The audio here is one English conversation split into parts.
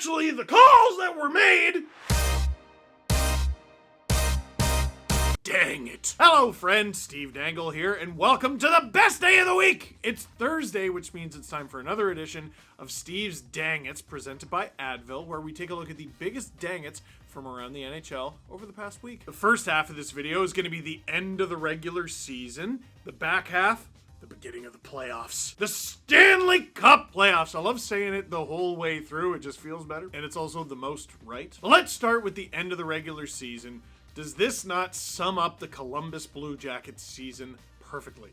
actually the calls that were made. Dang it. Hello friend, Steve Dangle here, and welcome to the best day of the week! It's Thursday, which means it's time for another edition of Steve's Dang It's, presented by Advil, where we take a look at the biggest dang it's from around the NHL over the past week. The first half of this video is going to be the end of the regular season. The back half, the beginning of the playoffs. The Stanley Cup playoffs. I love saying it the whole way through. It just feels better. And it's also the most right. But let's start with the end of the regular season. Does this not sum up the Columbus Blue Jackets season perfectly?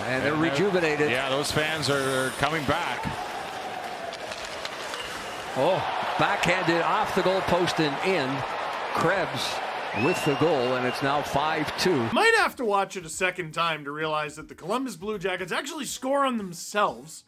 And they're rejuvenated. Yeah, those fans are coming back. Oh, backhanded off the goal post and in. Krebs with the goal, and it's now 5-2. Might have to watch it a second time to realize that the Columbus Blue Jackets actually score on themselves.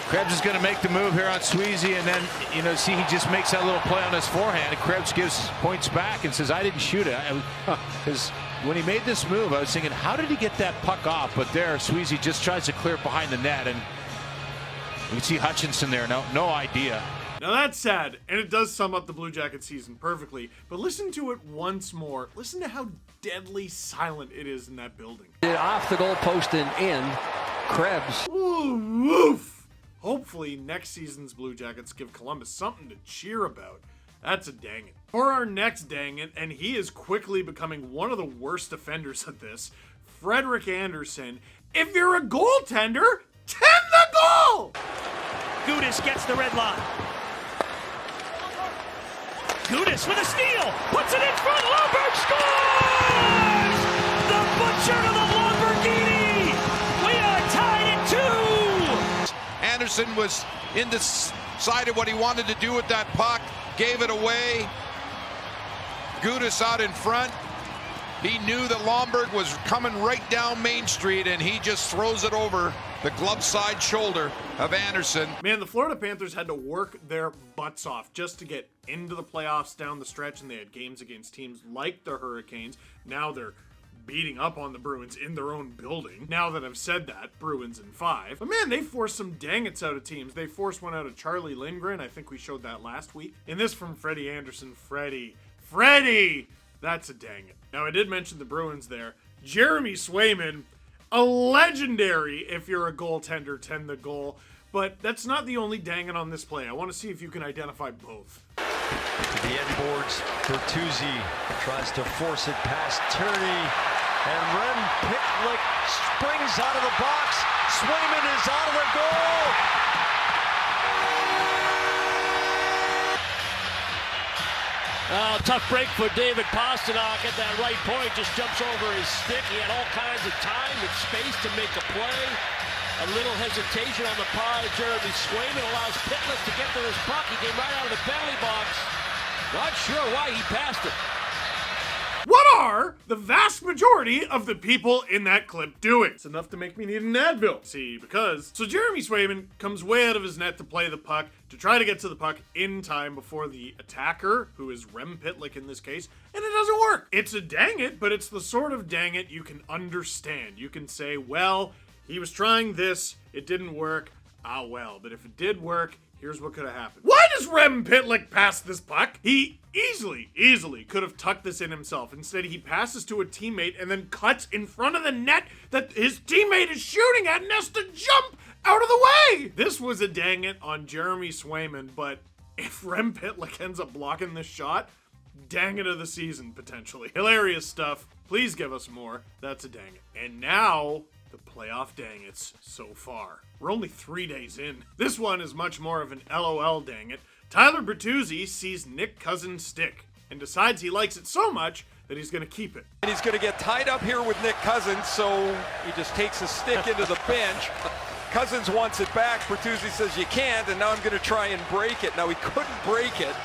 Krebs is going to make the move here on Sweezy, and then, see, he just makes that little play on his forehand, and Krebs gives points back and says, I didn't shoot it. Because when he made this move, I was thinking, how did he get that puck off? But there, Sweezy just tries to clear it behind the net, and you can see Hutchinson there, no idea. Now that's sad, and it does sum up the Blue Jacket season perfectly, but listen to it once more. Listen to how deadly silent it is in that building. Off the goal post and in. Krebs. Ooh, woof! Hopefully next season's Blue Jackets give Columbus something to cheer about. That's a dang it. For our next dang it, and he is quickly becoming one of the worst offenders at this, Frederik Andersen. If you're a goaltender, tend the goal! Gudis gets the red line. Gudis with a steal, puts it in front, Lomberg scores! The butcher to the Lamborghini! We are tied at 2! Andersen was decided what he wanted to do with that puck, gave it away. Gudis out in front. He knew that Lomberg was coming right down Main Street, and he just throws it over the glove side shoulder of Andersen. Man, the Florida Panthers had to work their butts off just to get into the playoffs down the stretch, and they had games against teams like the Hurricanes. Now they're beating up on the Bruins in their own building. Now that I've said that, Bruins in 5. But man, they forced some dang-its out of teams. They forced one out of Charlie Lindgren. I think we showed that last week. And this from Freddie Andersen. Freddie! That's a dang it. Now, I did mention the Bruins there. Jeremy Swayman, a legendary, if you're a goaltender, tend the goal. But that's not the only dang it on this play. I want to see if you can identify both. To the end boards, Bertuzzi tries to force it past Tierney, and Rem Pitlick springs out of the box. Swayman is out of the goal. Tough break for David Pastrnak at that right point. Just jumps over his stick. He had all kinds of time and space to make a play. A little hesitation on the part of Jeremy Swayman allows Pitlick to get to his puck. He came right out of the penalty box. Not sure why he passed it. What are the vast majority of the people in that clip doing? It's enough to make me need an Advil. See, so Jeremy Swayman comes way out of his net to play the puck, to try to get to the puck in time before the attacker, who is Rem Pitlick in this case, and it doesn't work. It's a dang it, but it's the sort of dang it you can understand. You can say, well, he was trying this, it didn't work, ah well, but if it did work, here's what could have happened. Why does Rem Pitlick pass this puck? He easily could have tucked this in himself. Instead, he passes to a teammate and then cuts in front of the net that his teammate is shooting at and has to jump out of the way. This was a dang it on Jeremy Swayman, but if Rem Pitlick ends up blocking this shot, dang it of the season, potentially. Hilarious stuff. Please give us more. That's a dang it. And now, the playoff dang-its so far. We're only 3 days in. This one is much more of an LOL dang-it. Tyler Bertuzzi sees Nick Cousins' stick and decides he likes it so much that he's going to keep it. And he's going to get tied up here with Nick Cousins, so he just takes his stick into the bench. Cousins wants it back. Bertuzzi says, you can't, and now I'm going to try and break it. Now, he couldn't break it.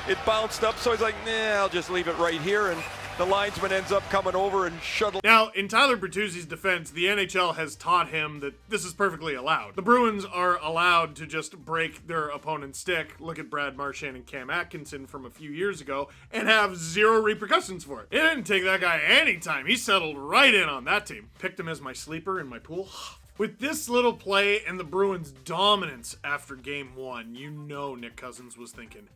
It bounced up, so he's like, nah, I'll just leave it right here, and the linesman ends up coming over and shuttle. Now, in Tyler Bertuzzi's defense, the NHL has taught him that this is perfectly allowed. The Bruins are allowed to just break their opponent's stick. Look at Brad Marchand and Cam Atkinson from a few years ago and have zero repercussions for it. It didn't take that guy any time. He settled right in on that team. Picked him as my sleeper in my pool. With this little play and the Bruins' dominance after Game 1, you know Nick Cousins was thinking,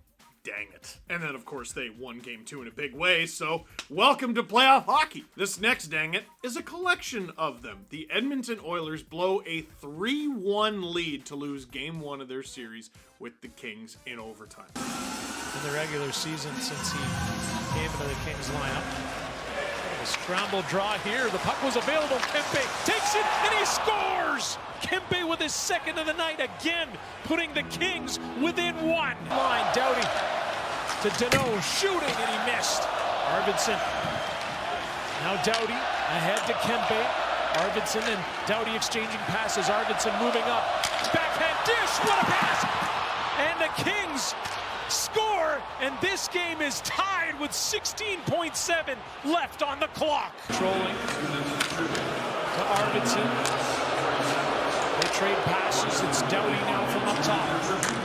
dang it. And then, of course, they won Game 2 in a big way, so welcome to playoff hockey. This next dang it is a collection of them. The Edmonton Oilers blow a 3-1 lead to lose Game 1 of their series with the Kings in overtime. In the regular season since he came into the Kings lineup. A scramble draw here. The puck was available. Kempe takes it and he scores! Kempe with his second of the night again, putting the Kings within one. Line, Doughty to Danault, shooting, and he missed. Arvidsson. Now Doughty ahead to Kempe. Arvidsson and Doughty exchanging passes. Arvidsson moving up. Backhand dish, what a pass! And the Kings score, and this game is tied with 16.7 left on the clock. Trolling to Arvidsson. They trade passes. It's Doughty now from up top.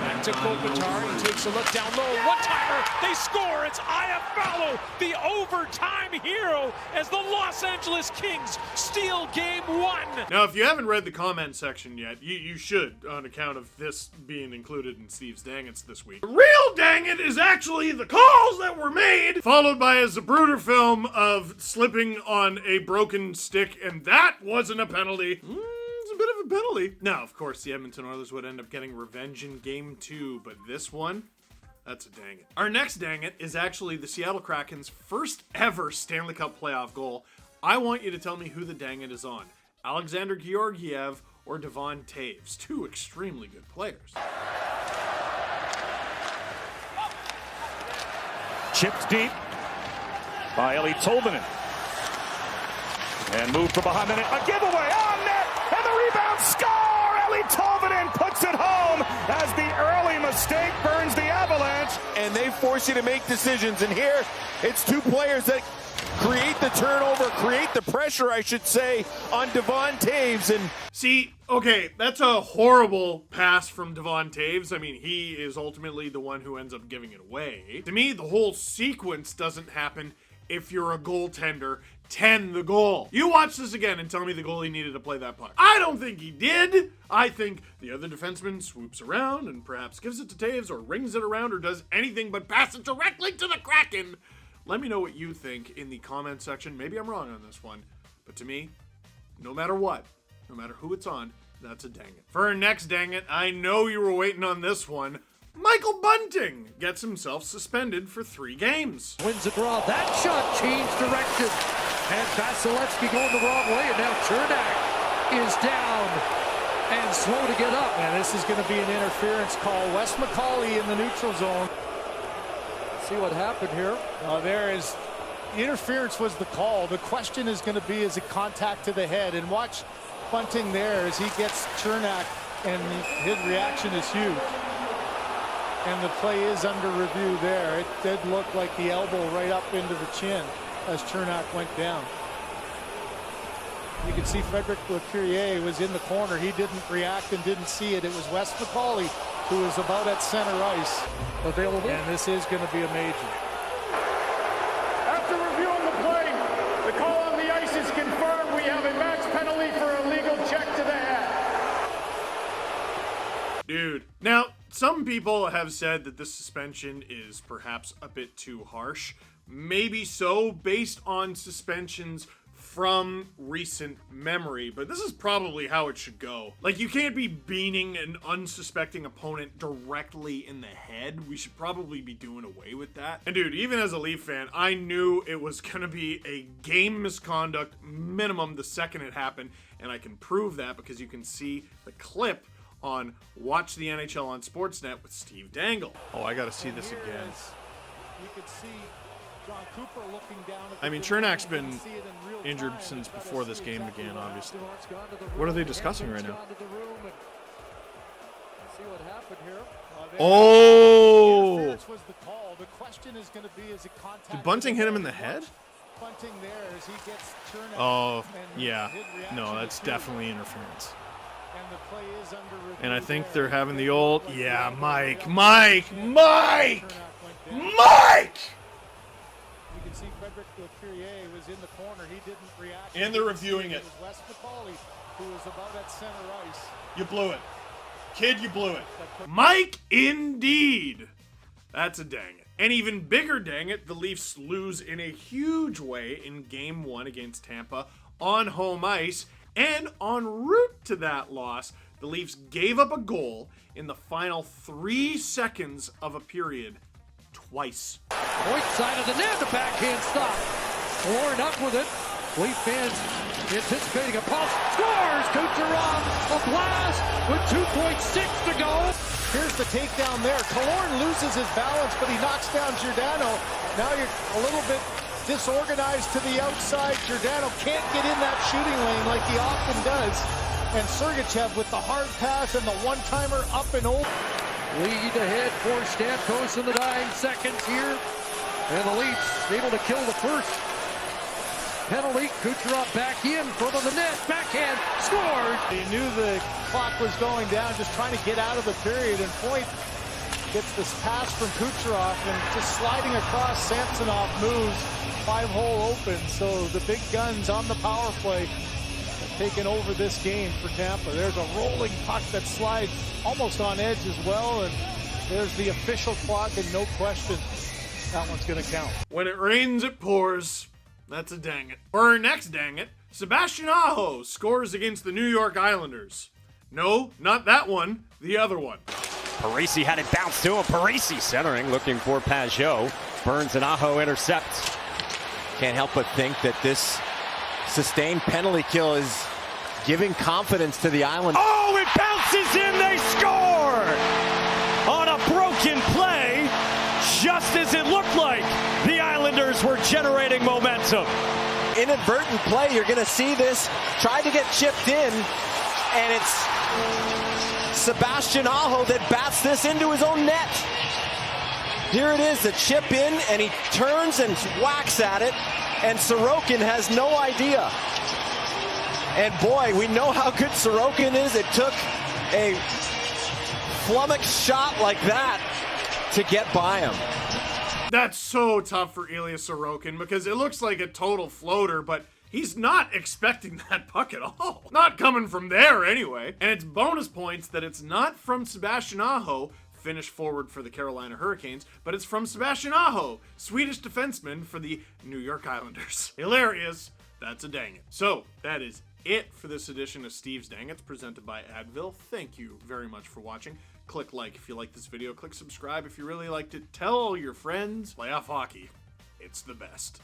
Back to Kopitar. He takes a look down low. One-timer. They score. It's Iafallo, the overtime hero, as the Los Angeles Kings steal Game 1. Now, if you haven't read the comment section yet, you should, on account of this being included in Steve's Dang It's this week. The real Dang It is actually the calls that were made, followed by a Zapruder film of slipping on a broken stick, and that wasn't a penalty. It's a bit of a penalty. Now, of course, the Edmonton Oilers would end up getting revenge in Game 2, but this one, that's a dang it. Our next dang it is actually the Seattle Kraken's first ever Stanley Cup playoff goal. I want you to tell me who the dang it is on. Alexander Georgiev or Devon Toews, two extremely good players. Chipped deep by Eli Tolvanen. And moved from behind the net. A giveaway on net. And the rebound score. Eli Tolvanen puts it home as the early mistake burns the Avalanche. And they force you to make decisions. And here, it's two players that create the turnover, create the pressure, I should say, on Devon Toews. And see, okay, that's a horrible pass from Devon Toews. I mean, he is ultimately the one who ends up giving it away. To me, the whole sequence doesn't happen if you're a goaltender. 10 the goal. You watch this again and tell me the goalie needed to play that puck. I don't think he did. I think the other defenseman swoops around and perhaps gives it to Toews or rings it around or does anything but pass it directly to the Kraken. Let me know what you think in the comment section. Maybe I'm wrong on this one, but to me, no matter what, no matter who it's on, that's a dang it. For our next dang it, I know you were waiting on this one. Michael Bunting gets himself suspended for 3 games. Wins a draw. That shot changed direction. And Vasilevsky going the wrong way. And now Chernak is down and slow to get up. And this is going to be an interference call. Wes McCauley in the neutral zone. See what happened here. There is interference was the call. The question is going to be, is it contact to the head? And watch Bunting there as he gets Chernak, and his reaction is huge. And the play is under review there. It did look like the elbow right up into the chin as Chernak went down. You can see Frederic Lecourrier was in the corner. He didn't react and didn't see it. It was Wes McCauley who was about at center ice available. And this is going to be a major. After reviewing the play, the call on the ice is confirmed. We have a max penalty for a legal check to the head. Dude. Now, some people have said that this suspension is perhaps a bit too harsh. Maybe so, based on suspensions from recent memory, but this is probably how it should go. Like, you can't be beaning an unsuspecting opponent directly in the head. We should probably be doing away with that. And dude, even as a Leaf fan, I knew it was gonna be a game misconduct minimum the second it happened, and I can prove that because you can see the clip on Watch the NHL on Sportsnet with Steve Dangle. Oh, I gotta see this again. You could see John Cooper looking down at I mean, Chernak's been injured since before this game began, obviously. What are they discussing right now? Oh! Did Bunting hit him in the head? Oh, yeah. No, that's definitely interference. And I think they're having the old, yeah, Mike! You can see Frederic Lecourrier was in the corner. He didn't react. And they're reviewing it. Wes McCauley who is about at center ice. You blew it. Kid, you blew it. Mike, indeed. That's a dang it. And even bigger dang it, the Leafs lose in a huge way in Game 1 against Tampa on home ice. And en route to that loss, the Leafs gave up a goal in the final 3 seconds of a period twice. Point side of the net, the backhand stop. Warren up with it. Leaf fans anticipating a pulse. Scores! Kucherov, a blast with 2.6 to go. Here's the takedown there. Killorn loses his balance, but he knocks down Giordano. Now you're a little bit disorganized to the outside. Giordano can't get in that shooting lane like he often does. And Sergachev with the hard pass and the one-timer up and over. Lead ahead for Stamkos in the dying seconds here. And the Leafs able to kill the first penalty. Kucherov back in, front of the net, backhand, scored! He knew the clock was going down, just trying to get out of the period, and Point gets this pass from Kucherov, and just sliding across, Samsonov moves, 5-hole open, so the big guns on the power play have taken over this game for Tampa. There's a rolling puck that slides almost on edge as well, and there's the official clock, and no question, that one's going to count. When it rains, it pours. That's a dang it. For our next dang it, Sebastian Aho scores against the New York Islanders. No, not that one, the other one. Parisi had it bounce to him. Parisi centering, looking for Pajot. Burns and Aho intercepts. Can't help but think that this sustained penalty kill is giving confidence to the Islanders. Oh, it bounces in, they score! On a broken play, just as it looked like the Islanders were generating momentum. Inadvertent play, you're going to see this. Tried to get chipped in, and it's Sebastian Aho that bats this into his own net. Here it is, the chip in, and he turns and whacks at it, and Sorokin has no idea. And boy, we know how good Sorokin is. It took a flummoxed shot like that to get by him. That's so tough for Ilya Sorokin because it looks like a total floater, but he's not expecting that puck at all. Not coming from there anyway. And it's bonus points that it's not from Sebastian Aho, finished forward for the Carolina Hurricanes, but it's from Sebastian Aho, Swedish defenseman for the New York Islanders. Hilarious. That's a dang it. So that is it for this edition of Steve's Dang It's presented by Advil. Thank you very much for watching. Click like if you like this video. Click subscribe if you really liked it. Tell all your friends. Playoff hockey. It's the best.